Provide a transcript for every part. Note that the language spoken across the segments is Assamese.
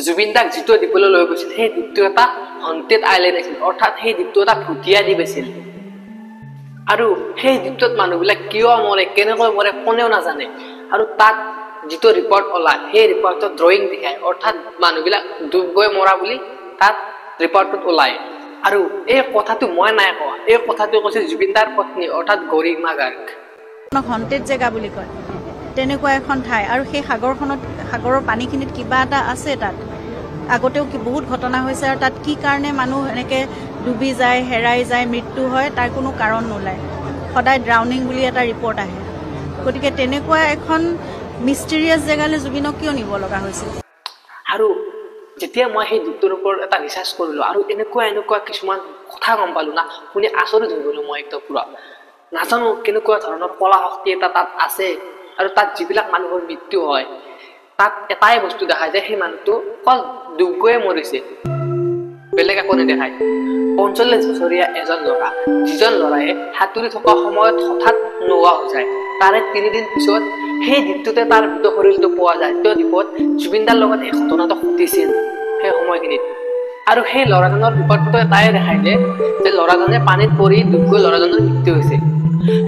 জুবিন দাক যিটো দ্বীপলৈ লৈ গৈছিল সেই দ্বীপটো এটা হন্টেড আইলেণ্ড আছিল অৰ্থাৎ সেই দ্বীপটো এটা ভূতীয়া দ্বীপ আছিল আৰু সেই দ্বীপটোত মানুহবিলাক কিয় মৰে কেনেকৈ মৰে কোনেও নাজানে আৰু তাত যিটো ৰিপৰ্ট ওলায় সেই ৰিপৰ্টত ড্ৰয়িং দেখায় অৰ্থাৎ মানুহবিলাক ডুব গৈ মৰা বুলি তাত ৰিপৰ্টত ওলায় আৰু এই কথাটো মই নাই কোৱা এই কথাটো কৈছে জুবিন দাৰ পত্নী অৰ্থাৎ গৰিমা গাৰ্গ হন্টেড জেগা বুলি কয় তেনেকুৱা এখন ঠাই আৰু সেই সাগৰৰ পানীখিনিত কিবা এটা আছে তাত আগতেও বহুত ঘটনা হৈছে আৰু তাত কি কাৰণে মানুহ এনেকৈ ডুবি যায় হেৰাই যায় মৃত্যু হয় তাৰ কোনো কাৰণ নোলায় সদায় ড্ৰাউনিং বুলি এটা ৰিপৰ্ট আহে গতিকে তেনেকুৱা এখন মিষ্টেৰিয়াছ জেগালৈ জুবিনক কিয় নিব লগা হৈছিল আৰু যেতিয়া মই সেই দ্বীপটোৰ ওপৰত এটা ৰিচাৰ্চ কৰিলোঁ আৰু এনেকুৱা কিছুমান কথা গম পালোঁ না শুনি আচৰিত হৈ গ'লোঁ মই একদম পুৰা নাজানো কেনেকুৱা ধৰণৰ কলা শক্তি এটা তাত আছে আৰু তাত যিবিলাক মানুহৰ মৃত্যু হয় তাত এটাই বস্তু দেখা যায় সেই মানুহটো অকল ডুব গৈয়ে মৰিছে বেলেগ একো নেদেখায় ৪৫ বছৰীয়া এজন ল'ৰা যিজন ল'ৰাই সাঁতুৰি থকা সময়ত হঠাৎ নোহোৱা হৈ যায় তাৰে ৩ দিন পিছত সেই দ্বীপটোতে তাৰ মৃত শৰীৰটো পোৱা যায় তেওঁ দ্বীপত জুবিনদাৰ লগত এই ঘটনাটো ঘটিছিল সেই সময়খিনিত আৰু সেই ল'ৰাজনৰ ৰিপৰ্টটো এটাই দেখায় যে ল'ৰাজনে পানীত পৰি ডুব গৈ ল'ৰাজনৰ মৃত্যু হৈছে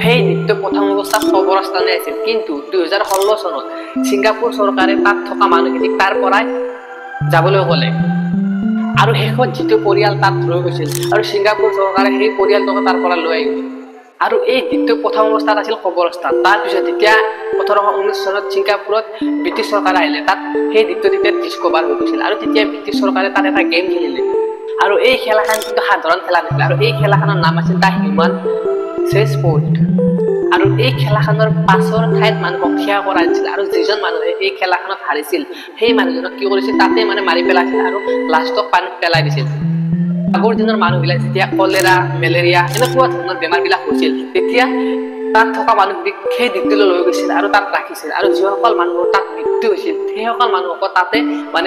সেই দ্বীপটো প্ৰথম অৱস্থাত কবৰস্থানে আছিল কিন্তু ২০১৬ চনত ছিংগাপুৰ চৰকাৰে তাত থকা মানুহখিনিক তাৰ পৰাই যাবলৈ ক'লে আৰু শেষত যিটো পৰিয়াল তাত ৰৈ গৈছিল আৰু ছিংগাপুৰ চৰকাৰে সেই পৰিয়ালটোক তাৰ পৰা লৈ আহিল আৰু এই দ্বীপটো প্ৰথম অৱস্থাত আছিল কবৰস্থান তাৰপিছত যেতিয়া ১৮১৯ চনত ছিংগাপুৰত ব্ৰিটিছ চৰকাৰে আহিলে তাত সেই দ্বীপটো তেতিয়া ডিস্কভাৰ হৈ গৈছিল আৰু তেতিয়া ব্ৰিটিছ চৰকাৰে তাত এটা গেম খেলিলে আৰু এই খেলাখন কিন্তু সাধাৰণ খেলা নাছিল আৰু এই খেলাখনৰ নাম আছিল দ্য হিউমেন চেছবোৰ্ড আৰু এই খেলাখনৰ পাছৰ ঠাইত মানুহক থিয় কৰাই দিছিল আৰু যিজন মানুহে এই খেলাখনত হাৰিছিল সেই মানুহজনক কি কৰিছিল তাতে মাৰি পেলাইছিল আৰু লাষ্টত পানীত পেলাই দিছিল আগৰ দিনৰ মানুহবিলাক যেতিয়া কলেৰা মেলেৰিয়া এনেকুৱা ধৰণৰ বেমাৰবিলাক হৈছিল তেতিয়া তাত থকা মানুহবিলাক সেই দ্বীপটোলৈ লৈ গৈছিল আৰু তাত ৰাখিছিল আৰু যিসকল মানুহৰ তাত মৃত্যু হৈছিল সেইসকল মানুহক তাতে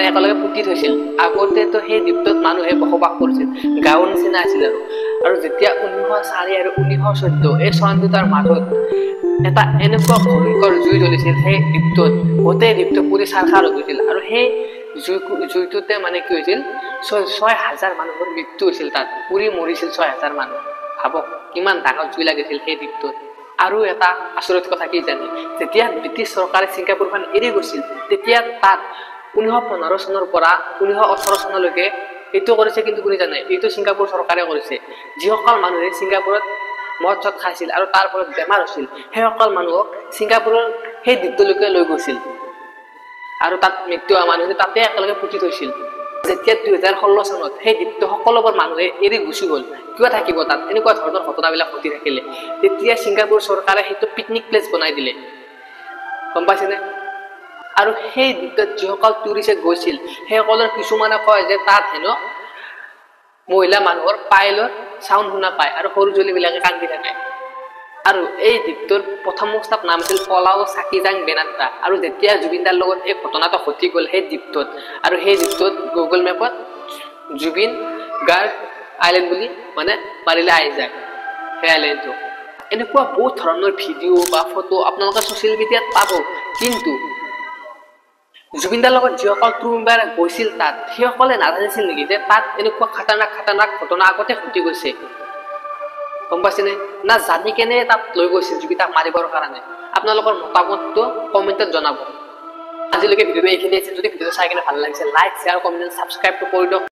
একেলগে পুতি থৈছিল আগতেতো সেই দ্বীপটোত মানুহে বসবাস কৰিছিল গাঁৱৰ নিচিনা আছিল আৰু যেতিয়া ১৯০৪ আৰু ১৯১৪ এই চন দুটাৰ মাজত এটা এনেকুৱা ভয়ংকৰ জুই জ্বলিছিল সেই দ্বীপটোত গোটেই দ্বীপটো পুৰি চাৰখাৰ হৈ গৈছিল আৰু সেই জুইটোতে কি হৈছিল ৬,০০০ মানুহৰ মৃত্যু হৈছিল তাত পুৰি মৰিছিল ৬,০০০ মানুহ ভাবক কিমান ডাঙৰ জুই লাগিছিল সেই দ্বীপটোত আৰু এটা আচৰিত কথা কি জানে যেতিয়া ব্ৰিটিছ চৰকাৰে ছিংগাপুৰখন এৰি গৈছিল তেতিয়া তাত ১৯১৫ চনৰ পৰা ১৯১৮ চনলৈকে এইটো কৰিছে কিন্তু কোনে জানে এইটো ছিংগাপুৰ চৰকাৰে কৰিছে যিসকল মানুহে ছিংগাপুৰত মদ চদ খাইছিল আৰু তাৰ ফলত বেমাৰ হৈছিল সেইসকল মানুহক ছিংগাপুৰৰ সেই দ্বীপটোলৈকে লৈ গৈছিল আৰু তাত মৃত্যু হোৱা মানুহে তাতে একেলগে পুতি থৈছিল যেতিয়া ২০১৬ চনত সেই দ্বীপটো সকলোবোৰ মানুহে এৰি গুচি গ'ল কিয় থাকিব তাত এনেকুৱা ধৰণৰ ঘটনাবিলাক ঘটি থাকিলে তেতিয়া ছিংগাপুৰ চৰকাৰে সেইটো পিকনিক প্লেচ বনাই দিলে গম পাইছেনে আৰু সেই দ্বীপটোত যিসকল টুৰিষ্টে গৈছিল সেইসকলৰ কিছুমানে কয় যে তাত হেনো মহিলা মানুহৰ পাইলৰ চাউণ্ড শুনা পায় আৰু সৰু ছোৱালীবিলাকে কান্দি থাকে আৰু এই দ্বীপটোৰ প্ৰথম অৱস্থাত নাম আছিল পলাও চাকিজাং বেনাত্তা আৰু যেতিয়া জুবিনদাৰ লগত এই ঘটনাটো ঘটি গ'ল সেই দ্বীপটোত আৰু সেই দ্বীপটোত গুগল মেপত জুবিন গাৰ্গ আইলেণ্ড বুলি মাৰিলে আহি যায় সেই আইলেণ্ডটো এনেকুৱা বহুত ধৰণৰ ভিডিঅ' বা ফটো আপোনালোকে ছ'চিয়েল মিডিয়াত পাব কিন্তু জুবিনদাৰ লগত যিসকল ক্ৰু মেম্বাৰ গৈছিল তাত সেইসকলে নাজানিছিল নেকি যে তাত এনেকুৱা খাটাৰনাক ঘটনা আগতে ঘটি গৈছে গম পাইছেনে না জানি কেনে তাত লৈ গৈছিল জুবিনদাক মাৰিবৰ কাৰণে আপোনালোকৰ মতামতটো কমেণ্টত জনাব আজিলৈকে ভিডিঅ'টো এইখিনি আছিল যদি ভিডিঅ'টো চাই কিনে ভাল লাগিছে লাইক শ্বেয়াৰ কমেণ্ট ছাবস্ক্ৰাইবটো কৰি দিয়ক